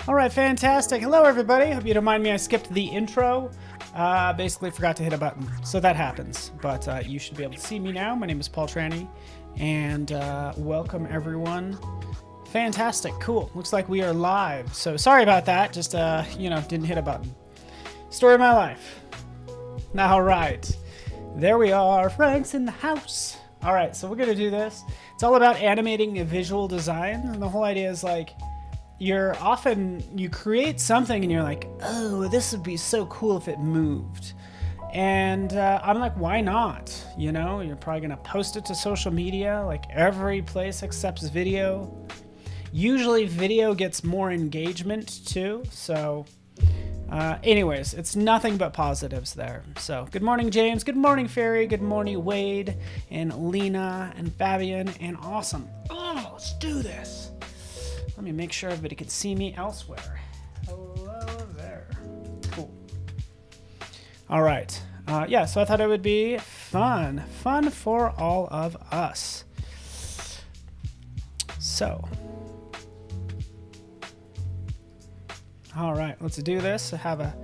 All right, fantastic. Hello, everybody. Hope you don't mind me. I skipped the intro. Basically forgot to hit a button, so that happens. But you should be able to see me now. My name is Paul Tranny, and welcome, everyone. Fantastic, cool. Looks like we are live. So sorry about that. Just didn't hit a button. Story of my life. All right, there we are. Frank's in the house. All right, so we're gonna do this. It's all about animating a visual design, and the whole idea is like, you create something and you're like, oh, this would be so cool if it moved. And I'm like, why not? You know, you're probably gonna post it to social media. Like every place accepts video. Usually video gets more engagement too. So anyways, it's nothing but positives there. So good morning, James. Good morning, Ferry. Good morning, Wade and Lena and Fabian and Awesome. Oh, let's do this. Let me make sure everybody can see me elsewhere. Hello there. Cool. All right. Yeah, so I thought it would be fun for all of us. So, all right, let's do this. I have a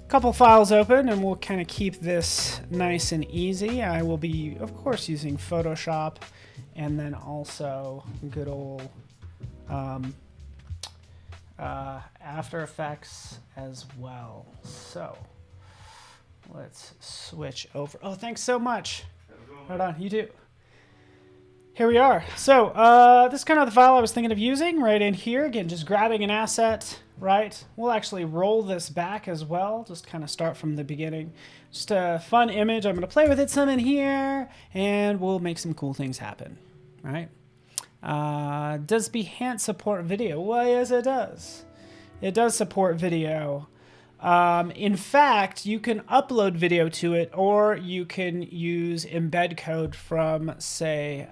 couple files open and we'll kind of keep this nice and easy. I will be, of course, using Photoshop and then also good old After Effects as well. So let's switch over. Oh, thanks so much. Hold on, you too. Here we are. So this is kind of the file I was thinking of using right in here. Again, just grabbing an asset, right? We'll actually roll this back as well. Just kind of start from the beginning. Just a fun image. I'm going to play with it some in here and we'll make some cool things happen, right? Does Behance support video? Well, yes, it does. It does support video. In fact, you can upload video to it, or you can use embed code from, say,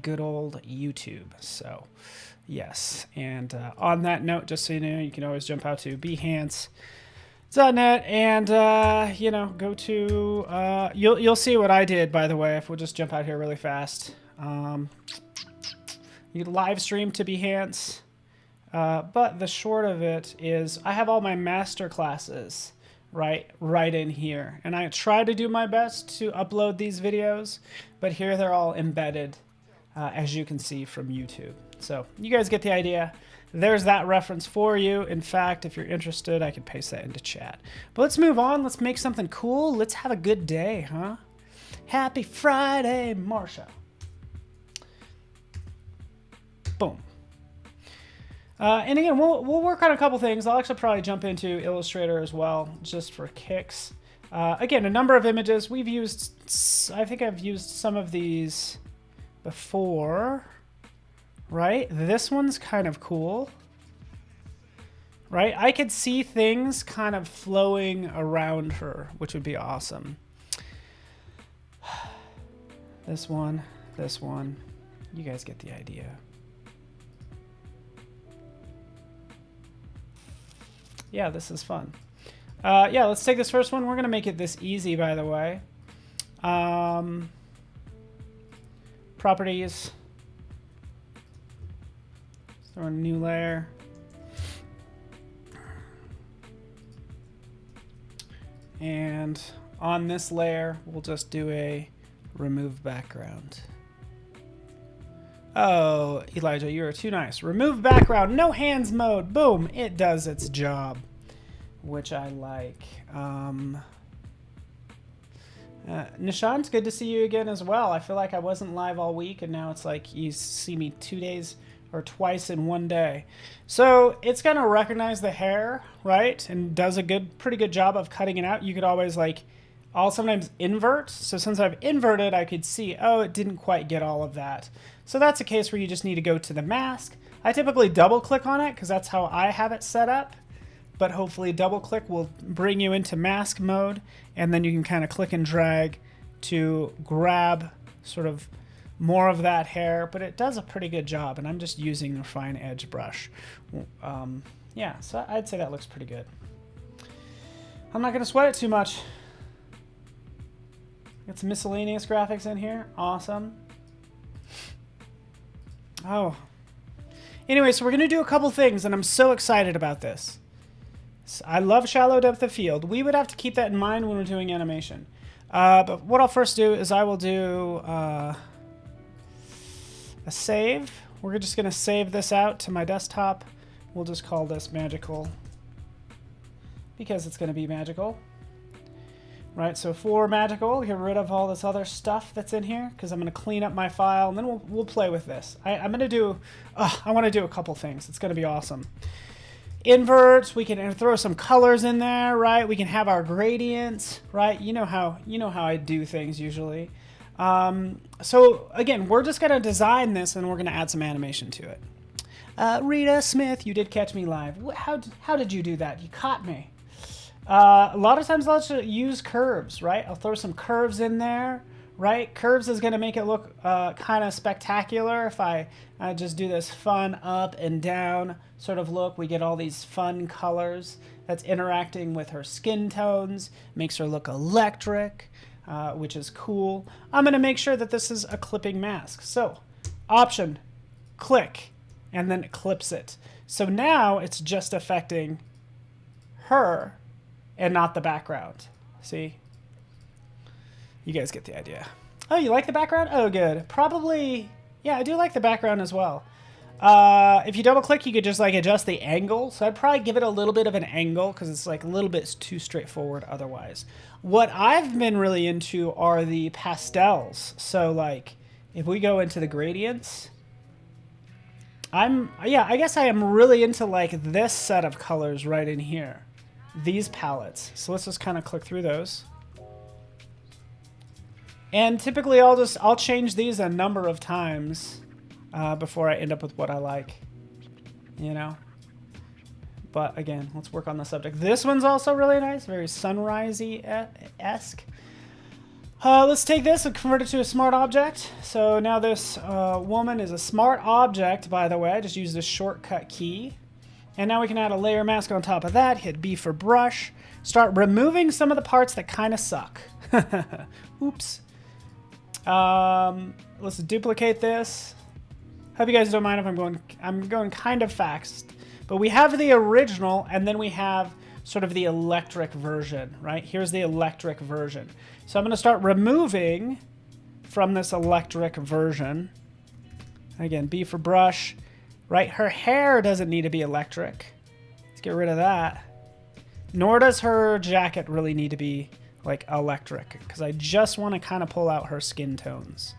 good old YouTube. So, yes. And on that note, just so you know, you can always jump out to behance.net and go to you'll see what I did, by the way, if we'll just jump out here really fast. You can live stream to Behance, but the short of it is I have all my Masterclasses right in here, and I try to do my best to upload these videos, but here they're all embedded, as you can see from YouTube. So you guys get the idea. There's that reference for you. In fact, if you're interested, I can paste that into chat. But let's move on. Let's make something cool. Let's have a good day, huh? Happy Friday, Marsha. Boom. And again, we'll work on a couple things. I'll actually probably jump into Illustrator as well, just for kicks. Again, a number of images. We've used, I think I've used some of these before, right? This one's kind of cool, right? I could see things kind of flowing around her, which would be awesome. This one. You guys get the idea. Yeah, this is fun. Yeah, let's take this first one. We're going to make it this easy, by the way. Properties. Throw a new layer. And on this layer, we'll just do a remove background. Oh, Elijah, you are too nice. Remove background, no hands mode. Boom, it does its job, which I like. Nishant, good to see you again as well. I feel like I wasn't live all week, and now it's like you see me 2 days or twice in one day. So it's gonna recognize the hair, right? And does a pretty good job of cutting it out. You could always I'll sometimes invert. So since I've inverted, I could see, oh, it didn't quite get all of that. So that's a case where you just need to go to the mask. I typically double click on it because that's how I have it set up. But hopefully double click will bring you into mask mode, and then you can kind of click and drag to grab sort of more of that hair, but it does a pretty good job, and I'm just using the fine edge brush. Yeah, so I'd say that looks pretty good. I'm not gonna sweat it too much. Got some miscellaneous graphics in here. Awesome. Oh, Anyway, so we're going to do a couple things, and I'm so excited about this. I love shallow depth of field. We would have to keep that in mind when we're doing animation. But what I'll first do is I will do a save. We're just going to save this out to my desktop. We'll just call this magical because it's going to be magical. Right, so for magical, get rid of all this other stuff that's in here because I'm going to clean up my file, and then we'll play with this. I'm going to do, I want to do a couple things. It's going to be awesome. Inverts, we can throw some colors in there, right? We can have our gradients, right? You know how I do things usually. So again, we're just going to design this, and we're going to add some animation to it. Rita Smith, you did catch me live. How did you do that? You caught me. A lot of times I'll just use curves, right? I'll throw some curves in there, right? Curves is going to make it look kind of spectacular. If I just do this fun up and down sort of look, we get all these fun colors that's interacting with her skin tones, makes her look electric, which is cool. I'm going to make sure that this is a clipping mask. So, Option, click, and then it clips it. So now it's just affecting her and not the background. See? You guys get the idea. Oh, you like the background? Oh, good. Probably, yeah, I do like the background as well. If you double click, you could just like adjust the angle. So I'd probably give it a little bit of an angle because it's like a little bit too straightforward otherwise. What I've been really into are the pastels. So like if we go into the gradients, I guess I am really into like this set of colors right in here. These palettes. So let's just kind of click through those. And typically I'll change these a number of times before I end up with what I like, you know. But again, let's work on the subject. This one's also really nice, very sunrisey-esque. Let's take this and convert it to a smart object. So now this woman is a smart object, by the way. I just used this shortcut key. And now we can add a layer mask on top of that, hit B for brush, start removing some of the parts that kind of suck. Oops. Let's duplicate this. Hope you guys don't mind if I'm going kind of fast. But we have the original, and then we have sort of the electric version, right? Here's the electric version. So I'm going to start removing from this electric version. Again, B for brush. Right, her hair doesn't need to be electric. Let's get rid of that. Nor does her jacket really need to be like electric, because I just want to kind of pull out her skin tones.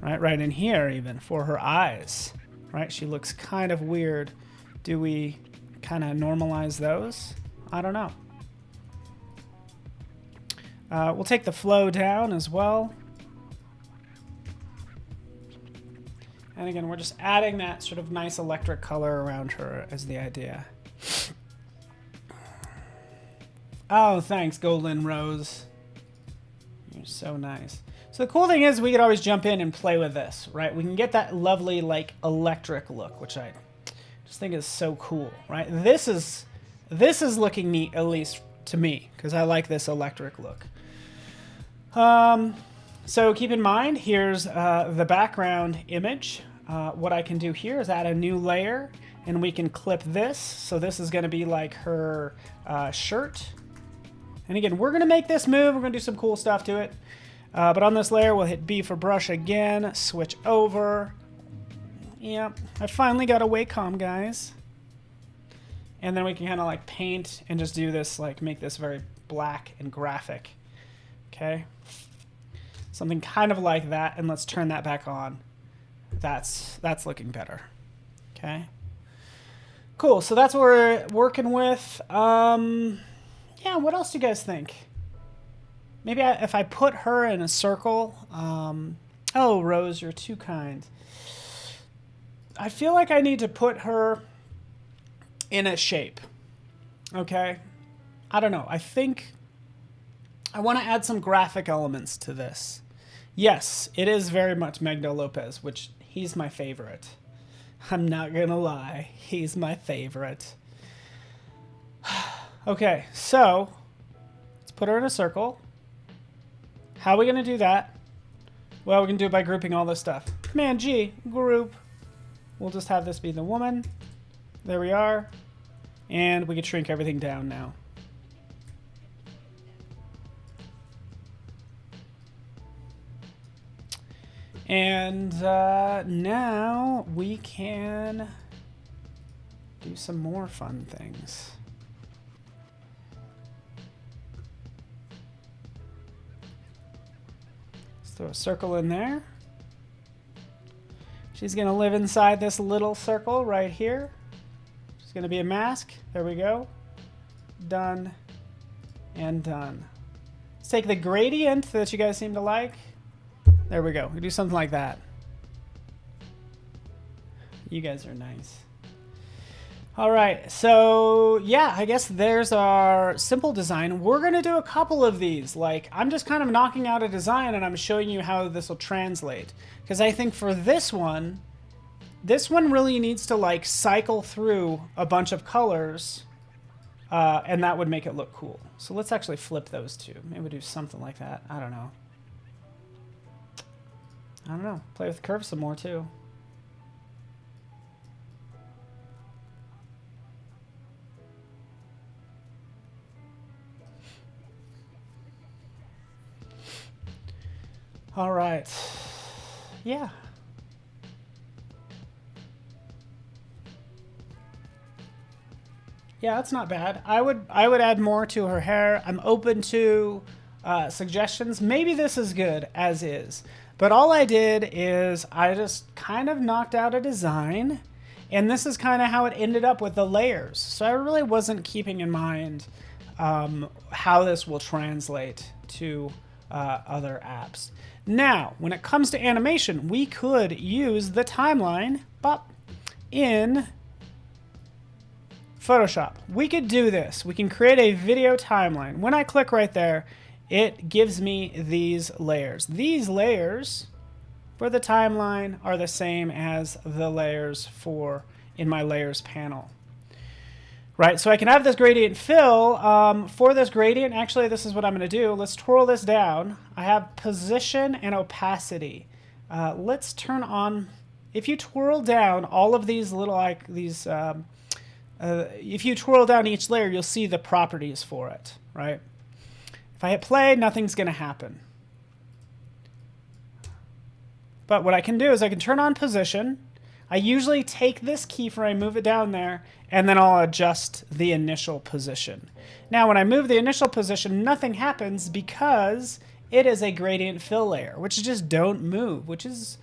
Right in here even for her eyes. Right, she looks kind of weird. Do we kind of normalize those? I don't know. We'll take the flow down as well. And again, we're just adding that sort of nice electric color around her as the idea. Oh, thanks, Golden Rose. You're so nice. So the cool thing is we could always jump in and play with this, right? We can get that lovely, like, electric look, which I just think is so cool, right? This is looking neat, at least to me, because I like this electric look. So keep in mind, here's the background image. What I can do here is add a new layer, and we can clip this. So this is going to be like her shirt. And again, we're going to make this move. We're going to do some cool stuff to it. But on this layer, we'll hit B for brush again, switch over. Yep, I finally got a Wacom, guys. And then we can kind of like paint and just do this, like make this very black and graphic. Okay. Something kind of like that, and let's turn that back on. That's looking better. Okay. Cool, so that's what we're working with. Yeah, what else do you guys think? Maybe if I put her in a circle. Oh, Rose, you're too kind. I feel like I need to put her in a shape. Okay? I don't know. I think I want to add some graphic elements to this. Yes, it is very much Magno Lopez, which he's my favorite. I'm not gonna lie, he's my favorite. Okay, so let's put her in a circle. How are we gonna do that? Well, we can do it by grouping all this stuff. Command G, group. We'll just have this be the woman. There we are. And we can shrink everything down now. And now we can do some more fun things. Let's throw a circle in there. She's going to live inside this little circle right here. She's going to be a mask. There we go. Done and done. Let's take the gradient that you guys seem to like. There we go. We do something like that. You guys are nice. All right. So yeah, I guess there's our simple design. We're going to do a couple of these. Like, I'm just kind of knocking out a design and I'm showing you how this will translate. Because I think for this one really needs to like cycle through a bunch of colors, and that would make it look cool. So let's actually flip those two. Maybe we'll do something like that. I don't know. Play with the curves some more too. All right. Yeah. Yeah, that's not bad. I would add more to her hair. I'm open to suggestions. Maybe this is good as is. But all I did is I just kind of knocked out a design, and this is kind of how it ended up with the layers. So I really wasn't keeping in mind how this will translate to other apps. Now, when it comes to animation, we could use the timeline in Photoshop. We could do this. We can create a video timeline. When I click right there, it gives me these layers. These layers for the timeline are the same as the layers in my layers panel. Right, so I can have this gradient fill. For this gradient, actually, this is what I'm going to do. Let's twirl this down. I have position and opacity. Let's turn on. If you twirl down all of these little if you twirl down each layer, you'll see the properties for it. Right. If I hit play, nothing's going to happen. But what I can do is I can turn on position. I usually take this keyframe, move it down there, and then I'll adjust the initial position. Now, when I move the initial position, nothing happens because it is a gradient fill layer, which is just don't move, which is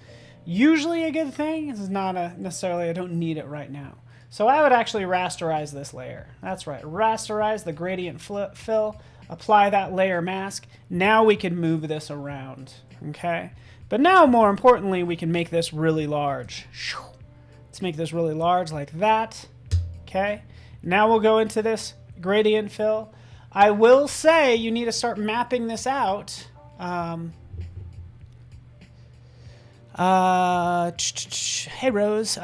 usually a good thing. This is not necessarily, I don't need it right now. So I would actually rasterize this layer. That's right, rasterize the gradient fill, apply that layer mask. Now we can move this around, okay? But now, more importantly, we can make this really large. Let's make this really large like that. Okay. Now we'll go into this gradient fill. I will say you need to start mapping this out. Hey, Rose.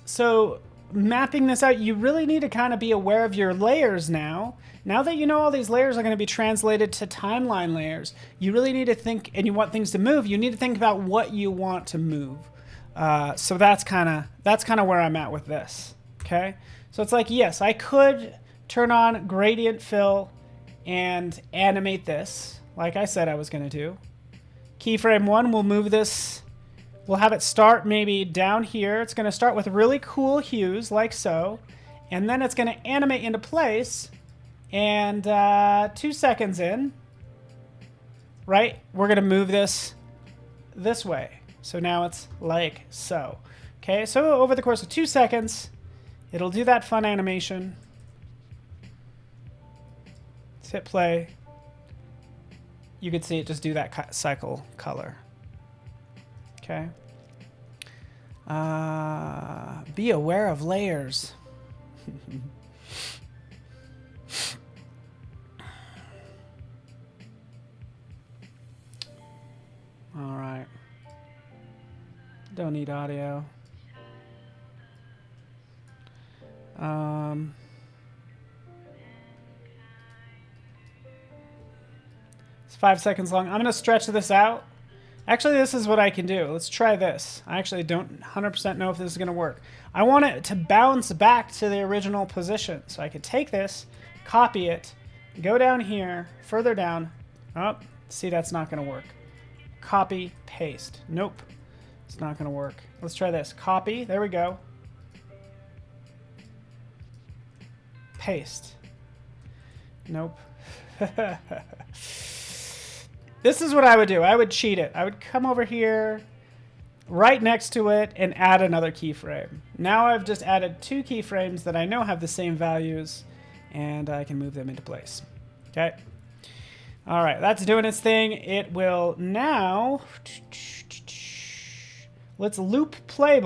So mapping this out, you really need to kind of be aware of your layers now. Now that you know all these layers are going to be translated to timeline layers, you really need to think, and you want things to move, you need to think about what you want to move. So that's kind of where I'm at with this. Okay, so it's like, yes, I could turn on gradient fill and animate this, like I said I was going to do. Keyframe 1, we'll move this. We'll have it start maybe down here. It's going to start with really cool hues, like so, and then it's going to animate into place. And 2 seconds in, right, we're going to move this way. So now it's like so. Okay, so over the course of 2 seconds, it'll do that fun animation. Let's hit play. You can see it just do that cycle color. Okay. Be aware of layers. All right. Don't need audio. It's 5 seconds long. I'm going to stretch this out Actually, this is what I can do. Let's try this. I actually don't 100% know if this is going to work. I want it to bounce back to the original position. So I could take this, copy it, go down here, further down. Oh, see, that's not going to work. Copy, paste. Nope, it's not going to work. Let's try this. Copy, there we go. Paste. Nope. This is what I would do. I would cheat it. I would come over here, right next to it, and add another keyframe. Now I've just added 2 keyframes that I know have the same values, and I can move them into place. Okay. All right, that's doing its thing. It will now... Let's loop play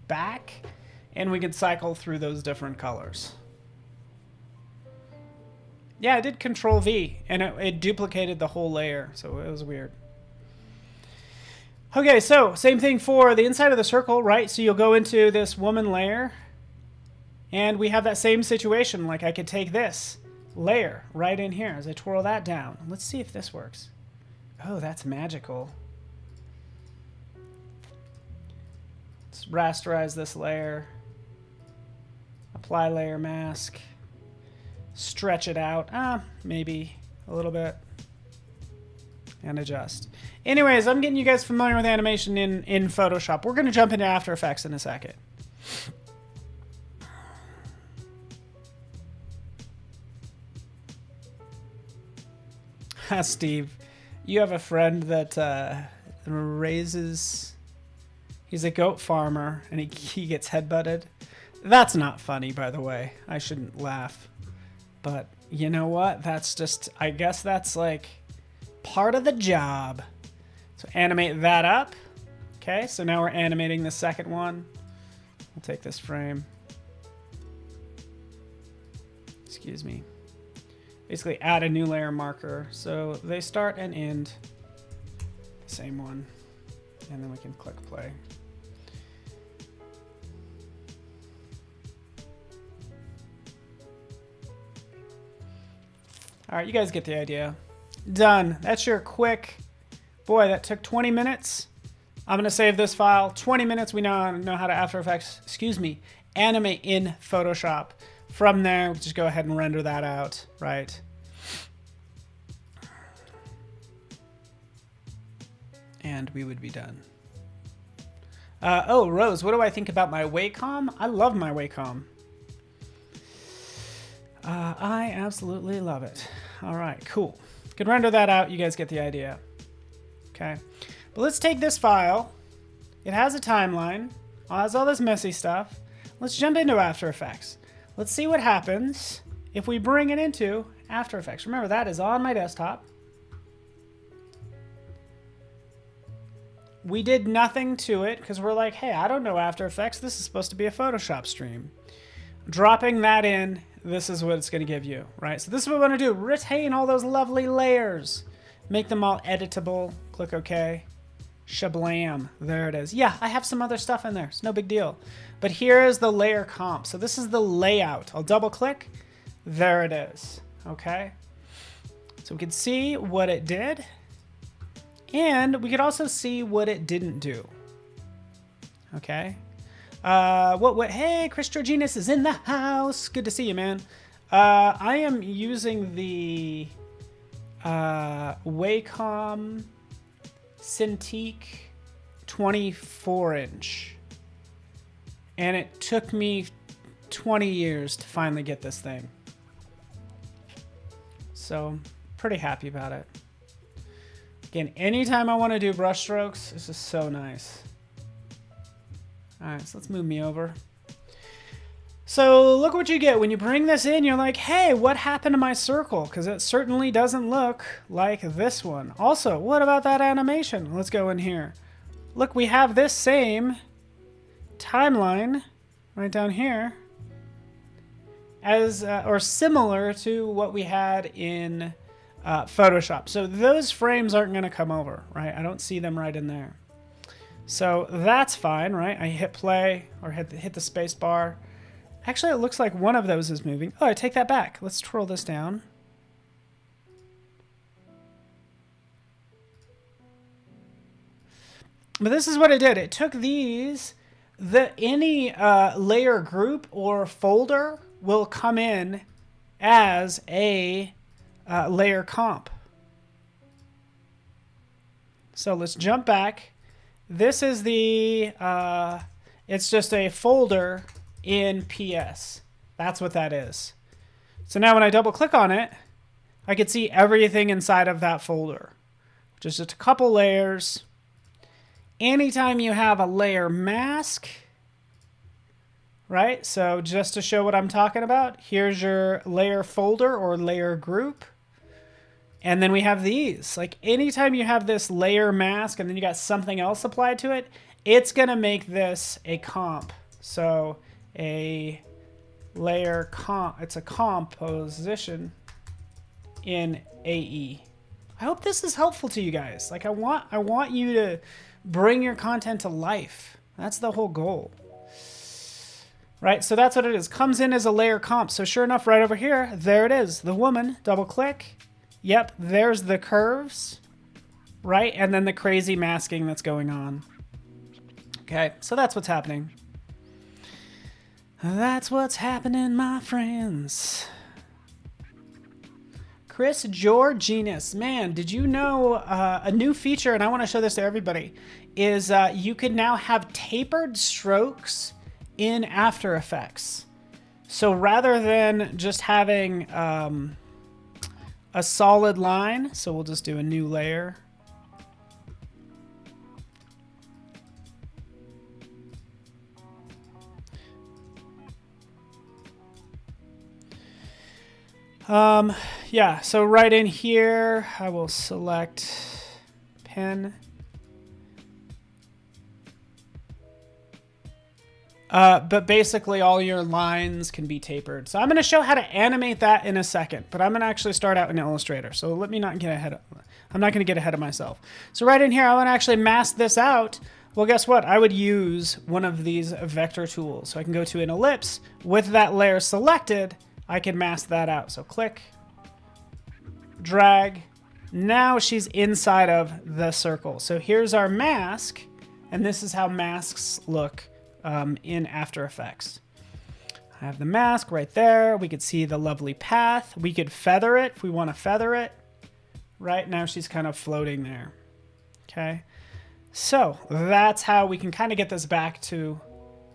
back, and we can cycle through those different colors. Yeah, I did Control V, and it duplicated the whole layer, so it was weird. Okay, so same thing for the inside of the circle, right? So you'll go into this woman layer, and we have that same situation. Like I could take this layer right in here as I twirl that down. Let's see if this works. Oh, that's magical. Let's rasterize this layer. Apply layer mask. Stretch it out, maybe a little bit, and adjust. Anyways, I'm getting you guys familiar with animation in Photoshop. We're going to jump into After Effects in a second. Steve, you have a friend that raises... He's a goat farmer, and he gets headbutted. That's not funny, by the way. I shouldn't laugh. But you know what? That's just, I guess that's like part of the job. So animate that up. Okay, so now we're animating the second one. We'll take this frame. Excuse me. Basically add a new layer marker. So they start and end the same one. And then we can click play. All right, you guys get the idea. Done. That's your quick... Boy, that took 20 minutes. I'm going to save this file. 20 minutes, we now know how to After Effects, animate in Photoshop. From there, we'll just go ahead and render that out, right? And we would be done. Oh, Rose, what do I think about my Wacom? I love my Wacom. I absolutely love it. All right, cool. Can render that out. You guys get the idea. Okay. But let's take this file. It has a timeline. It has all this messy stuff. Let's jump into After Effects. Let's see what happens if we bring it into After Effects. Remember, that is on my desktop. We did nothing to it because we're like, hey, I don't know After Effects. This is supposed to be a Photoshop stream. Dropping that in, this is what it's going to give you, right? So this is what we want to do. Retain all those lovely layers. Make them all editable. Click OK. Shablam. There it is. Yeah, I have some other stuff in there. It's no big deal. But here is the layer comp. So this is the layout. I'll double click. There it is. Okay. So we can see what it did. And we could also see what it didn't do. Okay. Hey, Chris Georginas is in the house. Good to see you, man. I am using the Wacom Cintiq 24-inch. And it took me 20 years to finally get this thing. So, pretty happy about it. Again, anytime I want to do brush strokes, this is so nice. All right, so let's move me over. So look what you get when you bring this in. You're like, hey, what happened to my circle? Because it certainly doesn't look like this one. Also, what about that animation? Let's go in here. Look, we have this same timeline right down here as or similar to what we had in Photoshop. So those frames aren't going to come over, right? I don't see them right in there. So that's fine, right? I hit play or hit the space bar. Actually, it looks like one of those is moving. Oh, I take that back. Let's twirl this down. But this is what it did. It took these, any layer group or folder will come in as a layer comp. So let's jump back. This is the, it's just a folder in PS. That's what that is. So now when I double click on it, I can see everything inside of that folder. Just a couple layers. Anytime you have a layer mask, right? So just to show what I'm talking about, here's your layer folder or layer group. And then we have these. Like anytime you have this layer mask and then you got something else applied to it, it's going to make this a comp. So a layer comp, it's a composition in AE. I hope this is helpful to you guys. Like I want you to bring your content to life. That's the whole goal. Right? So that's what it is. Comes in as a layer comp. So sure enough, right over here, there it is. The woman, double click. Yep, there's the curves, right? And then the crazy masking that's going on. Okay, so that's what's happening. That's what's happening, my friends. Chris Georginus, man, did you know a new feature, and I want to show this to everybody, is you can now have tapered strokes in After Effects. So rather than just having a solid line, so we'll just do a new layer. Yeah, so right in here, I will select pen. But basically all your lines can be tapered. So I'm going to show how to animate that in a second, but I'm going to actually start out in Illustrator. So let me not get ahead of, I'm not going to get ahead of myself. So right in here, I want to actually mask this out. Well, guess what? I would use one of these vector tools. So I can go to an ellipse with that layer selected. I can mask that out. So click, drag. Now she's inside of the circle. So here's our mask, and this is how masks look in After Effects. I have the mask right there. We could see the lovely path. We could feather it if we want to feather it. Right now she's kind of floating there. Okay. So that's how we can kind of get this back to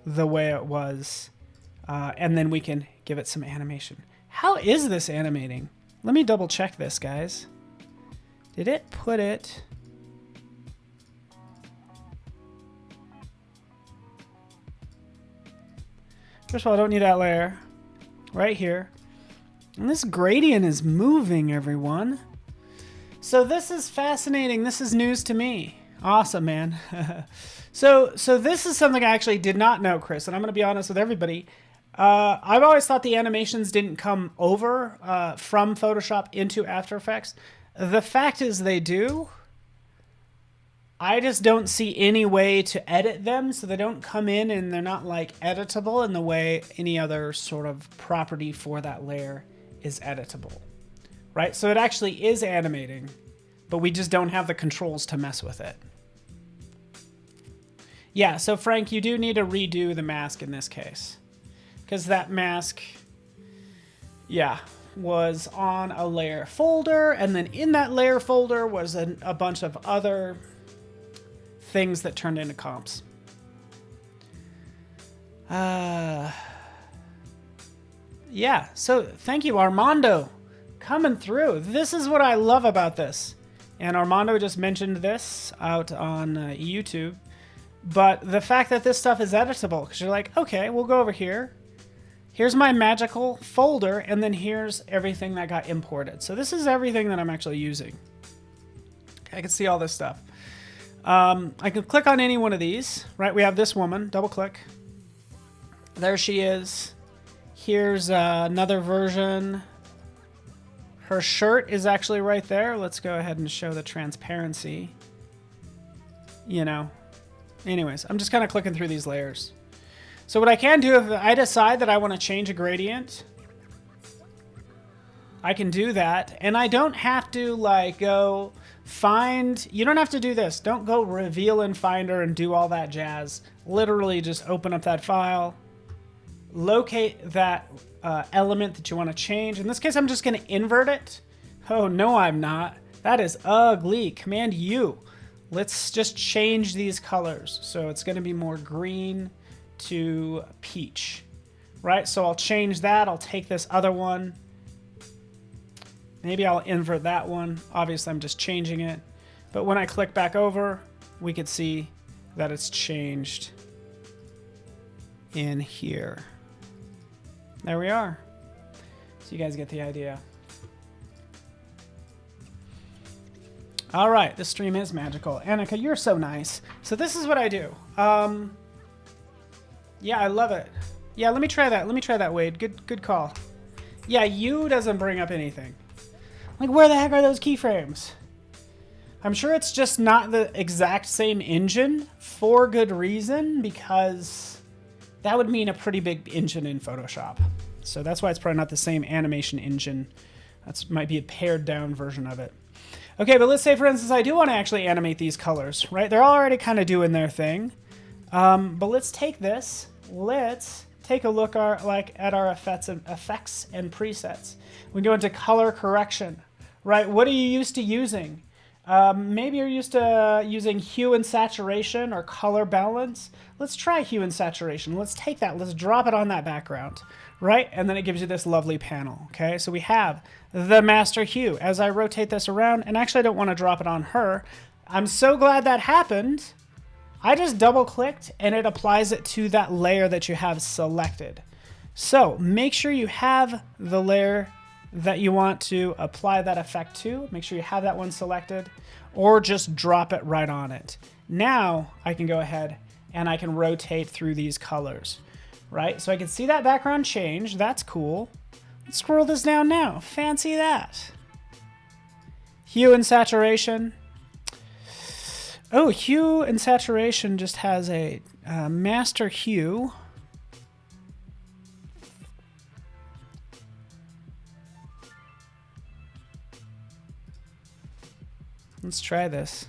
the way it was. And then we can give it some animation. How is this animating? Let me double check this, guys. Did it put it... First of all, I don't need that layer. Right here. And this gradient is moving, everyone. So this is fascinating. This is news to me. Awesome, man. So this is something I actually did not know, Chris, and I'm going to be honest with everybody. I've always thought the animations didn't come over from Photoshop into After Effects. The fact is they do. I just don't see any way to edit them, so they don't come in and they're not like editable in the way any other sort of property for that layer is editable, right? So it actually is animating, but we just don't have the controls to mess with it. Yeah, so Frank, you do need to redo the mask in this case, because that mask, yeah, was on a layer folder, and then in that layer folder was a bunch of other things that turned into comps. Yeah, so thank you, Armando, coming through. This is what I love about this. And Armando just mentioned this out on YouTube. But the fact that this stuff is editable, because you're like, okay, we'll go over here. Here's my magical folder, and then here's everything that got imported. So this is everything that I'm actually using. I can see all this stuff. I can click on any one of these, right? We have this woman, double click. There she is. Here's another version. Her shirt is actually right there. Let's go ahead and show the transparency. You know, anyways, I'm just kind of clicking through these layers. So what I can do if I decide that I want to change a gradient, I can do that. And I don't have to like go find, you don't have to do this. Don't go reveal in Finder and do all that jazz. Literally just open up that file, locate that element that you want to change. In this case, I'm just going to invert it. Oh, no, I'm not. That is ugly. Command U. Let's just change these colors. So it's going to be more green to peach, right? So I'll change that. I'll take this other one. Maybe I'll invert that one. Obviously, I'm just changing it. But when I click back over, we could see that it's changed in here. There we are. So you guys get the idea. All right, this stream is magical. Annika, you're so nice. So this is what I do. Yeah, I love it. Yeah, let me try that. Let me try that, Wade. Good call. Yeah, U doesn't bring up anything. Like, where the heck are those keyframes? I'm sure it's just not the exact same engine for good reason, because that would mean a pretty big engine in Photoshop. So that's why it's probably not the same animation engine. That might be a pared down version of it. Okay, but let's say, for instance, I do want to actually animate these colors, right? They're already kind of doing their thing. But let's take this. Let's take a look at our effects and presets. We go into color correction, right? What are you used to using? Maybe you're used to using hue and saturation or color balance. Let's try hue and saturation. Let's take that. Let's drop it on that background, right? And then it gives you this lovely panel, okay? So we have the master hue. As I rotate this around, and actually I don't want to drop it on her. I'm so glad that happened. I just double clicked and it applies it to that layer that you have selected. So make sure you have the layer that you want to apply that effect to. Make sure you have that one selected, or just drop it right on it. Now I can go ahead and I can rotate through these colors, right? So I can see that background change. That's cool. Let's scroll this down now. Fancy that. Hue and saturation. Oh, hue and saturation just has a master hue. Let's try this.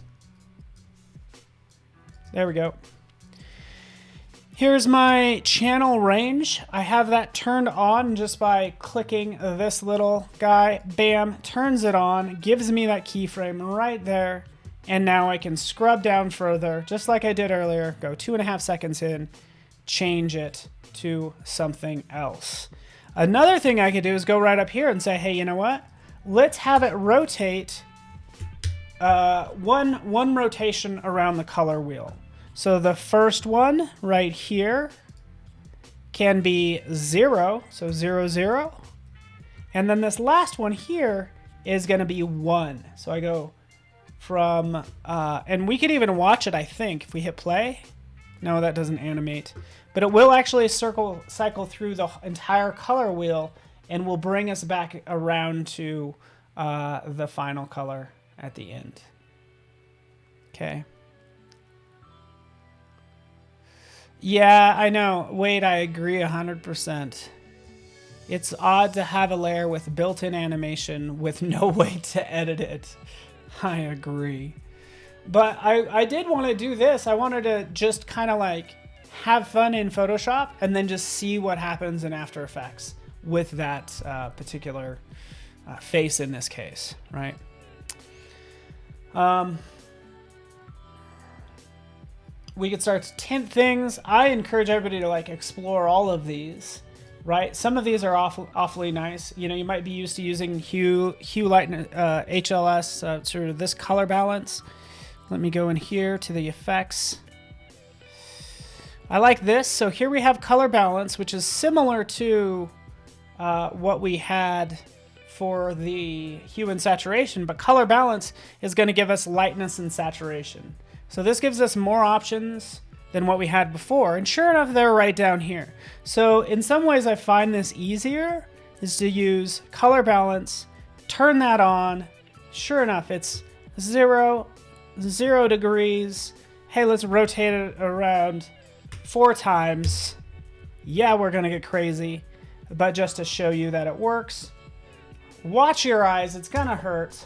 There we go. Here's my channel range. I have that turned on just by clicking this little guy. Bam, turns it on, gives me that keyframe right there. And now I can scrub down further, just like I did earlier. Go 2.5 seconds in, change it to something else. Another thing I could do is go right up here and say, hey, you know what? Let's have it rotate one rotation around the color wheel. So the first one right here can be 0, so 0, 0. And then this last one here is going to be 1. So I go from, and we could even watch it, I think, if we hit play. No, that doesn't animate. But it will actually cycle through the entire color wheel and will bring us back around to the final color at the end. Okay. Yeah, I know. Wait, I agree 100%. It's odd to have a layer with built-in animation with no way to edit it. I agree. But I did want to do this. I wanted to just kind of like have fun in Photoshop and then just see what happens in After Effects with that particular face in this case, right? We could start to tint things. I encourage everybody to like explore all of these, right? Some of these are awfully nice. You know, you might be used to using hue light, HLS, sort of this color balance. Let me go in here to the effects. I like this. So here we have color balance, which is similar to what we had for the hue and saturation, but color balance is going to give us lightness and saturation. So this gives us more options than what we had before. And sure enough, they're right down here. So in some ways I find this easier is to use color balance, turn that on. Sure enough, it's 0 degrees. Hey, let's rotate it around 4 times. Yeah, we're gonna get crazy, but just to show you that it works, Watch your eyes, it's gonna hurt.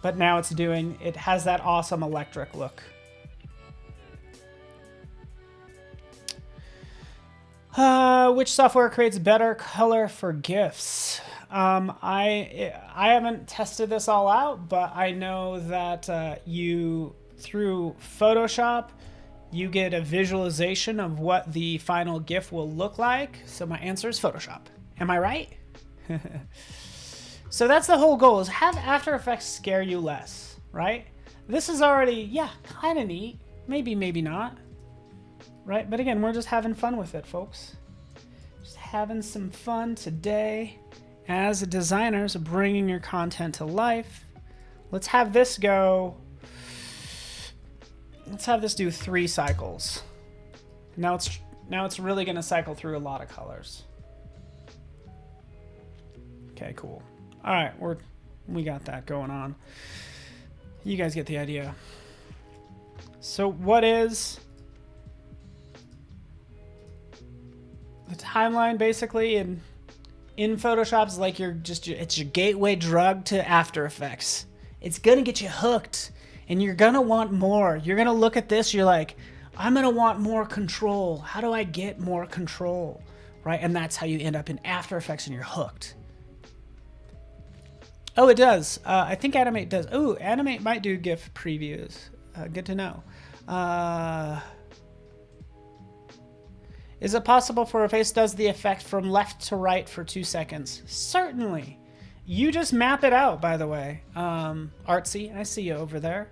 But now it has that awesome electric look. Which software creates better color for GIFs? I haven't tested this all out, but I know that through Photoshop, you get a visualization of what the final GIF will look like. So my answer is Photoshop. Am I right? So that's the whole goal, is have After Effects scare you less, right? This is already, yeah, kind of neat. Maybe, maybe not. Right? But again, we're just having fun with it, folks. Just having some fun today as designers, bringing your content to life. Let's have this go. Let's have this do 3 cycles. Now it's really going to cycle through a lot of colors. Okay, cool. All right, we got that going on. You guys get the idea. So what is the timeline basically in Photoshop is like it's your gateway drug to After Effects. It's gonna get you hooked and you're gonna want more. You're gonna look at this, you're like, I'm gonna want more control. How do I get more control? Right? And that's how you end up in After Effects and you're hooked. Oh, it does. I think Animate does. Oh, Animate might do GIF previews. Good to know. Is it possible for a face does the effect from left to right for 2 seconds? Certainly. You just map it out, by the way. Artsy, I see you over there.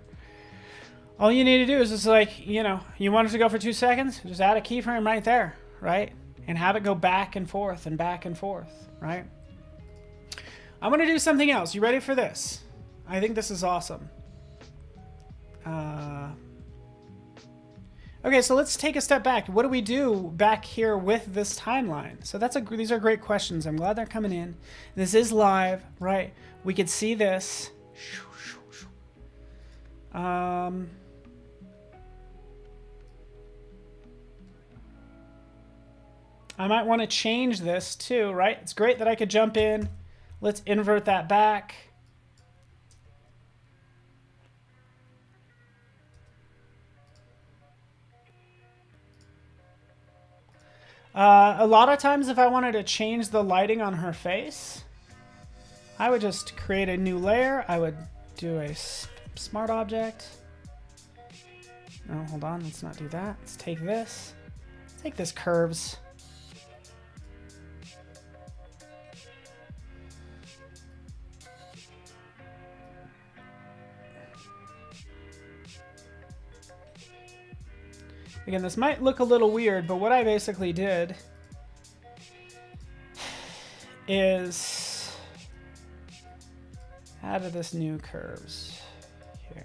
All you need to do is just like, you want it to go for 2 seconds? Just add a keyframe right there, right? And have it go back and forth, right? I'm going to do something else. You ready for this? I think this is awesome. Okay, so let's take a step back. What do we do back here with this timeline? So these are great questions. I'm glad they're coming in. This is live, right? We could see this. I might want to change this too, right? It's great that I could jump in. Let's invert that back. A lot of times if I wanted to change the lighting on her face, I would just create a new layer. I would do a smart object. No, hold on, let's not do that. Let's take this. Take this curves. Again, this might look a little weird, but what I basically did is added this new curves here.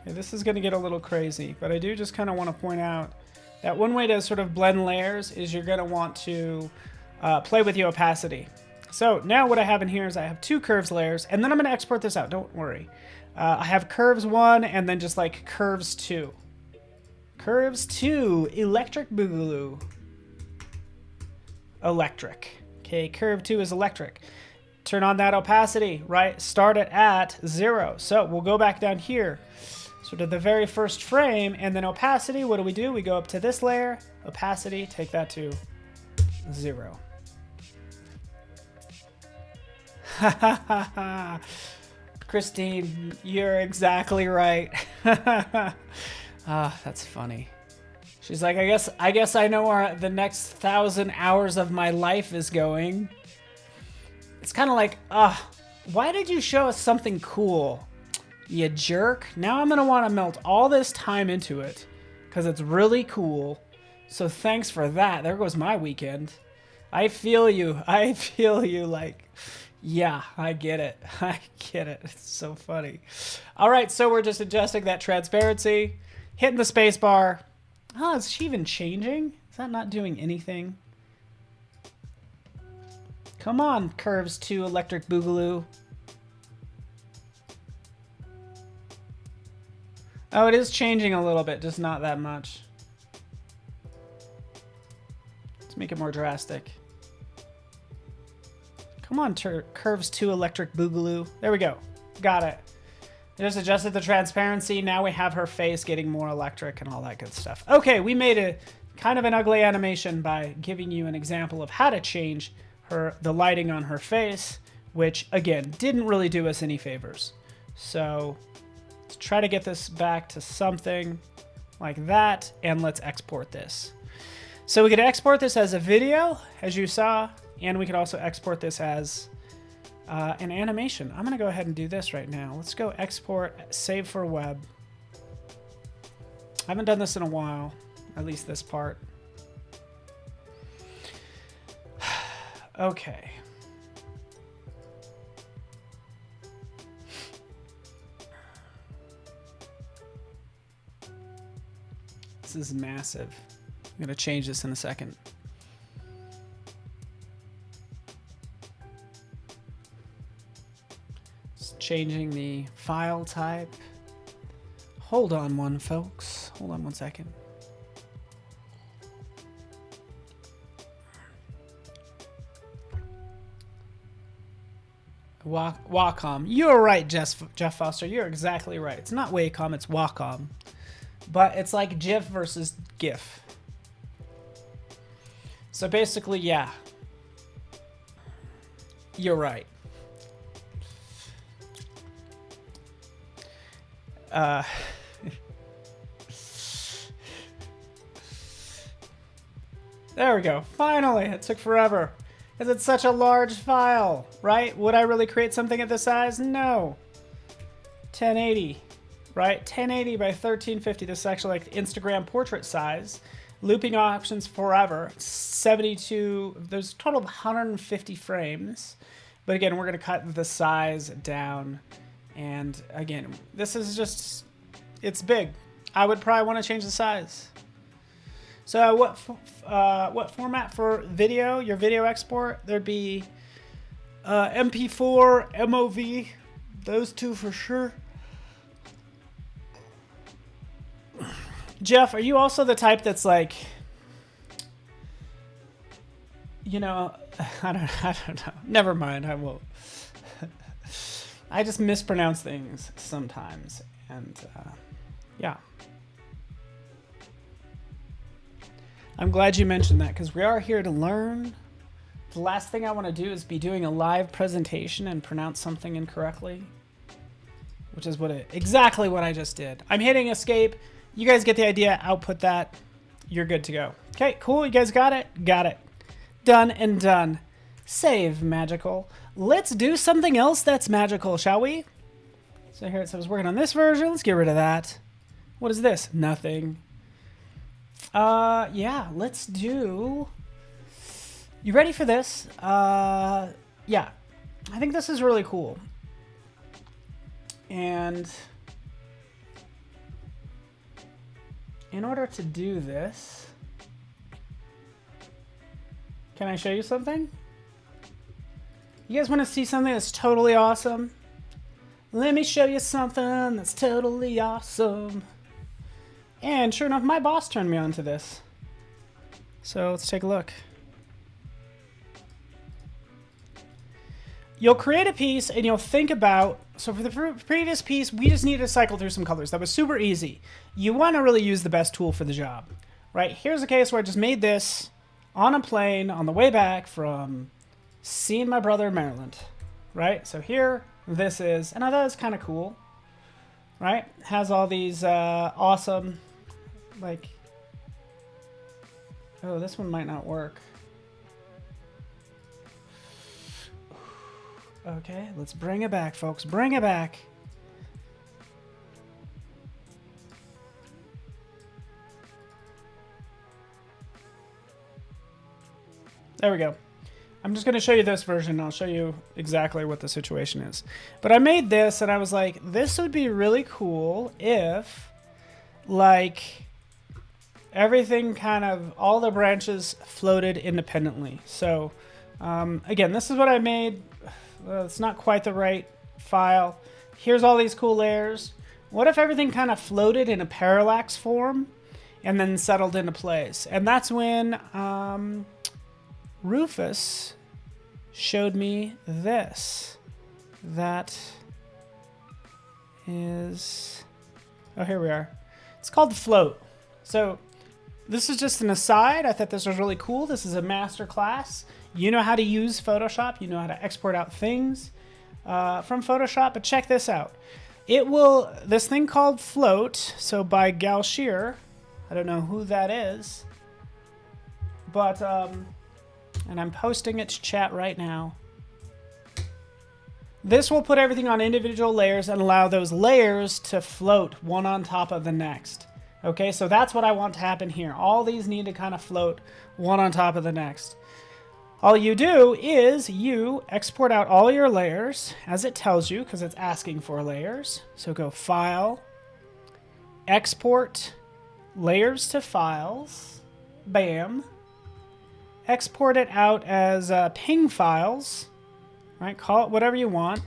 Okay, this is going to get a little crazy, but I do just kind of want to point out that one way to sort of blend layers is you're going to want to play with the opacity. So now what I have in here is I have 2 curves layers, and then I'm going to export this out. Don't worry. I have curves 1 and then just like curves 2. Curves 2, electric boogaloo. Electric. Okay, curve 2 is electric. Turn on that opacity, right? Start it at 0. So we'll go back down here. Sort of the very first frame, and then opacity, what do? We go up to this layer, opacity, take that to 0. Christine, you're exactly right. That's funny. She's like, I guess I know where the next 1,000 hours of my life is going. It's kind of like, why did you show us something cool? You jerk. Now I'm going to want to melt all this time into it because it's really cool. So thanks for that. There goes my weekend. I feel you. I feel you like, yeah, I get it. I get it. It's so funny. All right, so we're just adjusting that transparency, hitting the space bar. Oh, is she even changing? Is that not doing anything? Come on, Curves 2 Electric Boogaloo. Oh, it is changing a little bit, just not that much. Let's make it more drastic. Come on, Curves 2 Electric Boogaloo. There we go. Got it. I just adjusted the transparency. Now we have her face getting more electric and all that good stuff. Okay, we made a kind of an ugly animation by giving you an example of how to change the lighting on her face, which, again, didn't really do us any favors. So let's try to get this back to something like that, and let's export this. So we could export this as a video, as you saw, and we could also export this as an animation. I'm going to go ahead and do this right now. Let's go export, save for web. I haven't done this in a while, at least this part. Okay. This is massive. I'm going to change this in a second. Changing the file type. Hold on one, folks. Hold on one second. Wacom. You're right, Jeff Foster. You're exactly right. It's not Wacom, it's Wacom. But it's like GIF versus GIF. So basically, yeah. You're right. There we go. Finally, it took forever. Because it's such a large file, right? Would I really create something at this size? No. 1080, right? 1080 by 1350. This is actually like the Instagram portrait size. Looping options forever. 72, there's a total of 150 frames. But again, we're going to cut the size down. And again, this is just, it's big. I would probably want to change the size. So what format for video, your video export? There'd be MP4, MOV, those two for sure. Jeff, are you also the type that's like, you know, I don't know. Never mind, I won't. I just mispronounce things sometimes, and yeah. I'm glad you mentioned that, because we are here to learn. The last thing I want to do is be doing a live presentation and pronounce something incorrectly, which is exactly what I just did. I'm hitting escape. You guys get the idea. Output that. You're good to go. Okay, cool. You guys got it? Got it. Done and done. Save magical. Let's do something else that's magical, shall we? So here it says working on this version. Let's get rid of that. What is this? Nothing. Yeah, let's do... You ready for this? Yeah. I think this is really cool. And in order to do this, can I show you something? You guys want to see something that's totally awesome? Let me show you something that's totally awesome. And sure enough, my boss turned me on to this. So let's take a look. You'll create a piece and you'll think about, so for the previous piece, we just needed to cycle through some colors. That was super easy. You want to really use the best tool for the job, right? Here's a case where I just made this on a plane on the way back from seeing my brother in Maryland, right? So here this is, and I thought it was kind of cool, right? Has all these awesome, like, oh, this one might not work. Okay, let's bring it back, folks. Bring it back. There we go. I'm just going to show you this version. I'll show you exactly what the situation is. But I made this, and I was like, this would be really cool if, like, everything kind of, all the branches floated independently. So Again, this is what I made. It's not quite the right file. Here's all these cool layers. What if everything kind of floated in a parallax form and then settled into place? And that's when Rufus showed me this. That is, oh, here we are. It's called Float. So this is just an aside. I thought this was really cool. This is a masterclass. You know how to use Photoshop. You know how to export out things from Photoshop. But check this out. It will, this thing called Float, so by Gal Shear, I don't know who that is, but, and I'm posting it to chat right now. This will put everything on individual layers and allow those layers to float one on top of the next. Okay, so that's what I want to happen here. All these need to kind of float one on top of the next. All you do is you export out all your layers as it tells you, because it's asking for layers. So go File, Export, Layers to Files, bam. Export it out as ping files, right? Call it whatever you want.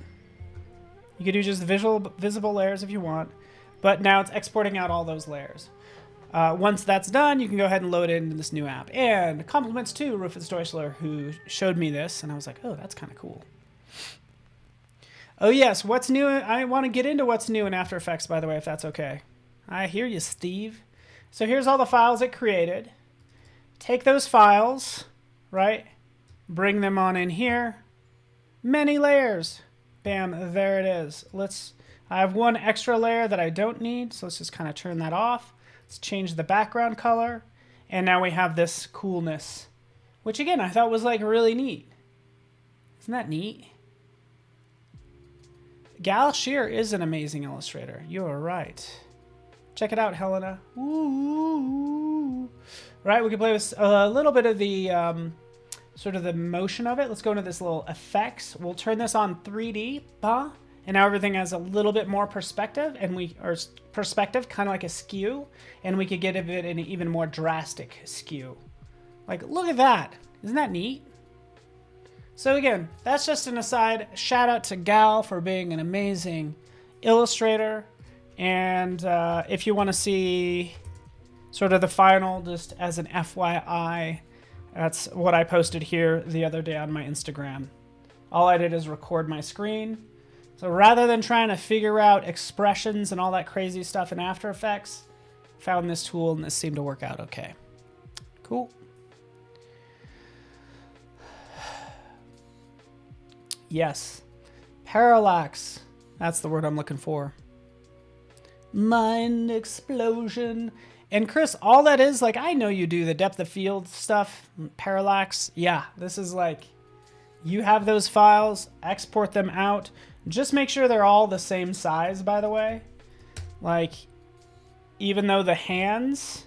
You could do just visible layers if you want, but now it's exporting out all those layers. Once that's done, you can go ahead and load it into this new app. And compliments to Rufus Deutschler, who showed me this, and I was like, oh, that's kind of cool. Oh yes, what's new? I want to get into what's new in After Effects, by the way, if that's okay. I hear you, Steve. So here's all the files it created. Take those files, right? Bring them on in here. Many layers. Bam, there it is. I have one extra layer that I don't need, so let's just kind of turn that off. Let's change the background color. And now we have this coolness, which again, I thought was like really neat. Isn't that neat? Gal Shear is an amazing illustrator. You are right. Check it out, Helena. Ooh. Right, we can play with a little bit of the sort of the motion of it. Let's go into this little effects. We'll turn this on 3D. Bah. And now everything has a little bit more perspective, perspective, kind of like a skew, and we could get a bit an even more drastic skew. Like, look at that. Isn't that neat? So again, that's just an aside. Shout out to Gal for being an amazing illustrator. And if you want to see sort of the final, just as an FYI, that's what I posted here the other day on my Instagram. All I did is record my screen. So rather than trying to figure out expressions and all that crazy stuff in After Effects, found this tool and this seemed to work out okay. Cool. Yes. Parallax. That's the word I'm looking for. Mind explosion. And Chris, all that is, like, I know you do the depth of field stuff, parallax. Yeah, this is like, you have those files, export them out. Just make sure they're all the same size, by the way. Like, even though the hands,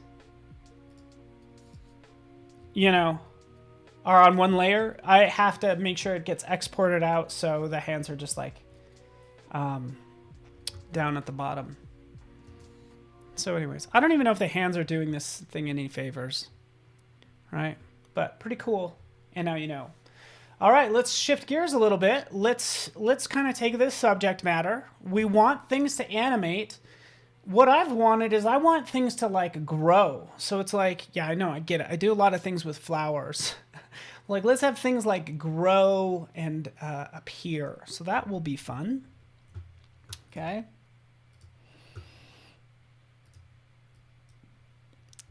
you know, are on one layer, I have to make sure it gets exported out so the hands are just like down at the bottom. So anyways, I don't even know if the hands are doing this thing any favors, right? But pretty cool. And now you know. All right, let's shift gears a little bit. Let's kind of take this subject matter. We want things to animate. What I've wanted is I want things to like grow. So it's like, yeah, I know, I get it. I do a lot of things with flowers. Like, let's have things like grow and appear. So that will be fun. Okay.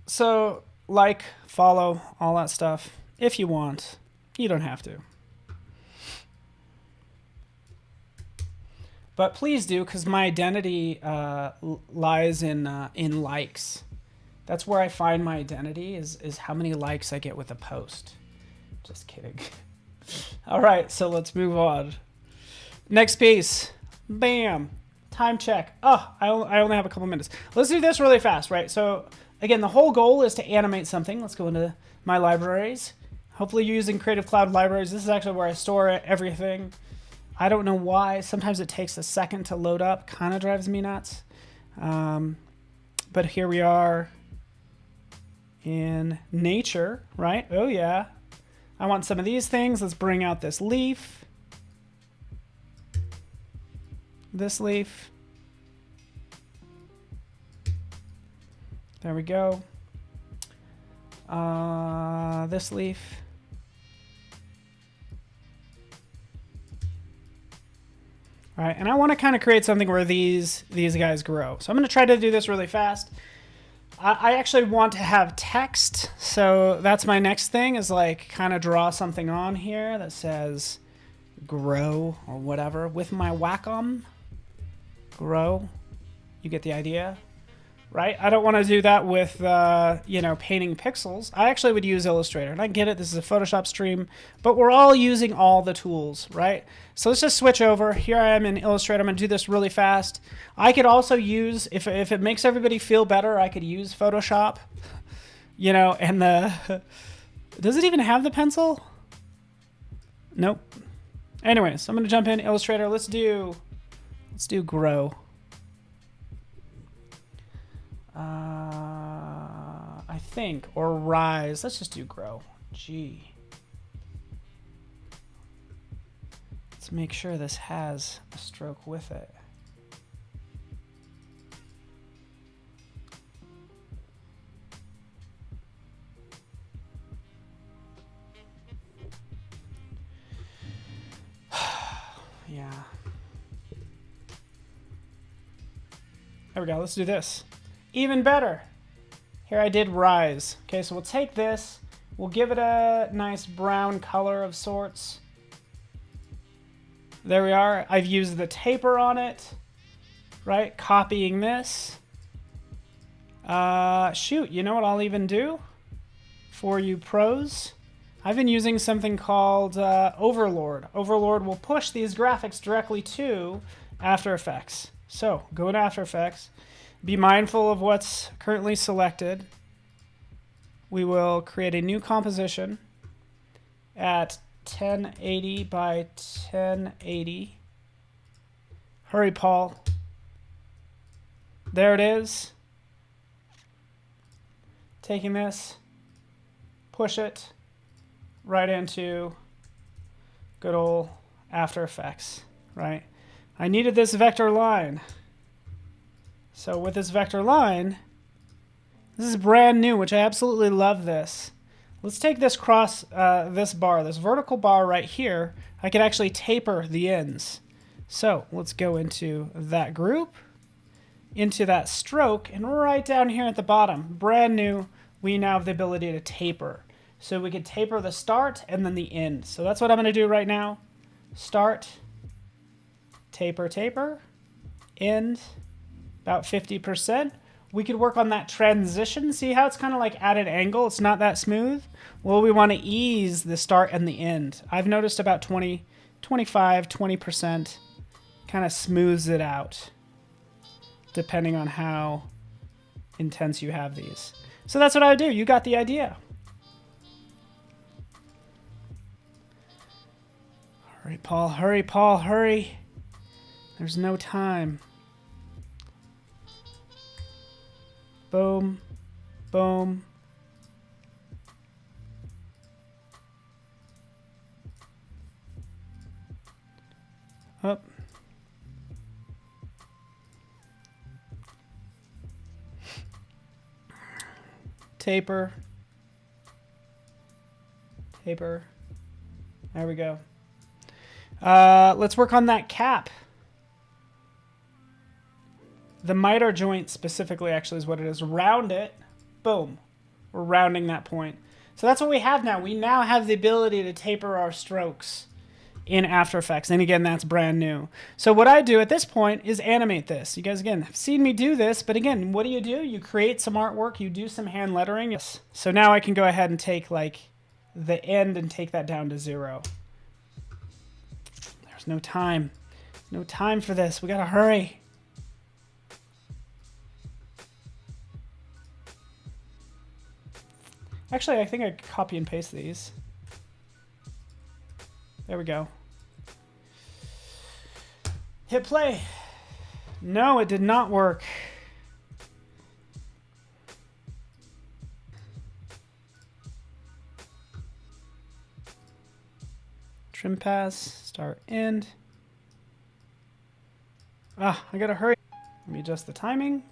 So like, follow, all that stuff. If you want, you don't have to. But please do, because my identity lies in likes. That's where I find my identity, is how many likes I get with a post. Just kidding. All right, so let's move on. Next piece. Bam. Time check. Oh, I only have a couple minutes. Let's do this really fast, right? So again, the whole goal is to animate something. Let's go into my libraries. Hopefully you're using Creative Cloud libraries. This is actually where I store everything. I don't know why. Sometimes it takes a second to load up. Kind of drives me nuts. But here we are in nature, right? Oh, yeah. I want some of these things. Let's bring out this leaf. This leaf. There we go. This leaf. All right, and I want to kind of create something where these guys grow. So I'm going to try to do this really fast. I actually want to have text, so that's my next thing, is like kind of draw something on here that says grow or whatever with my Wacom. Grow. You get the idea, right? I don't want to do that with, you know, painting pixels. I actually would use Illustrator, and I get it. This is a Photoshop stream, but we're all using all the tools, right? So let's just switch over. Here I am in Illustrator. I'm going to do this really fast. I could also use, if it makes everybody feel better, I could use Photoshop, you know, and does it even have the pencil? Nope. Anyways, I'm going to jump in Illustrator. Let's do grow. I think, or rise. Let's just do grow. G. Let's make sure this has a stroke with it. Yeah. There we go. Let's do this. Even better. Here I did rise. Okay, so we'll take this. We'll give it a nice brown color of sorts. There we are. I've used the taper on it, right? Copying this. Shoot, you know what I'll even do for you pros? I've been using something called Overlord. Overlord will push these graphics directly to After Effects. So go to After Effects. Be mindful of what's currently selected. We will create a new composition at 1080 by 1080. Hurry, Paul. There it is. Taking this, push it right into good old After Effects, right? I needed this vector line. So with this vector line, this is brand new, which I absolutely love this. Let's take this cross, this bar, this vertical bar right here. I could actually taper the ends. So let's go into that group, into that stroke, and right down here at the bottom, brand new, we now have the ability to taper. So we could taper the start and then the end. So that's what I'm going to do right now. Start, taper, taper, end, about 50%. We could work on that transition. See how it's kind of like at an angle? It's not that smooth. Well, we want to ease the start and the end. I've noticed about 20, 25, 20% kind of smooths it out, depending on how intense you have these. So that's what I would do. You got the idea. Hurry, Paul, hurry, Paul, hurry. There's no time. Boom, boom. Up. Taper. Taper. There we go. Let's work on that cap. The miter joint specifically actually is what it is. Round it. Boom. We're rounding that point. So that's what we have now. We now have the ability to taper our strokes in After Effects. And again, that's brand new. So what I do at this point is animate this. You guys, again, have seen me do this. But again, what do? You create some artwork. You do some hand lettering. Yes. So now I can go ahead and take like the end and take that down to 0. There's no time. No time for this. We got to hurry. Actually, I think I copy and paste these. There we go. Hit play. No, it did not work. Trim pass, start, end. I gotta hurry. Let me adjust the timing.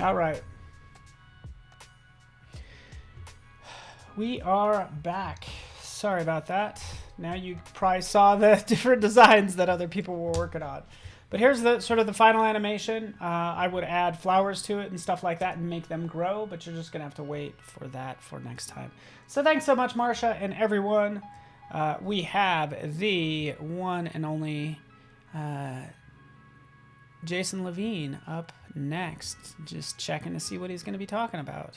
All right. We are back. Sorry about that. Now you probably saw the different designs that other people were working on. But here's the sort of the final animation. I would add flowers to it and stuff like that and make them grow, but you're just gonna have to wait for that for next time. So thanks so much, Marsha and everyone. We have the one and only Jason Levine up next. Just checking to see what he's gonna be talking about.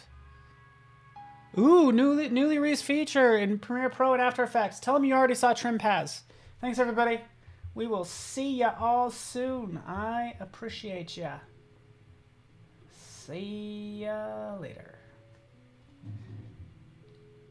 Ooh, newly released feature in Premiere Pro and After Effects. Tell them you already saw Trim Paths. Thanks, everybody. We will see ya all soon. I appreciate ya. See ya later.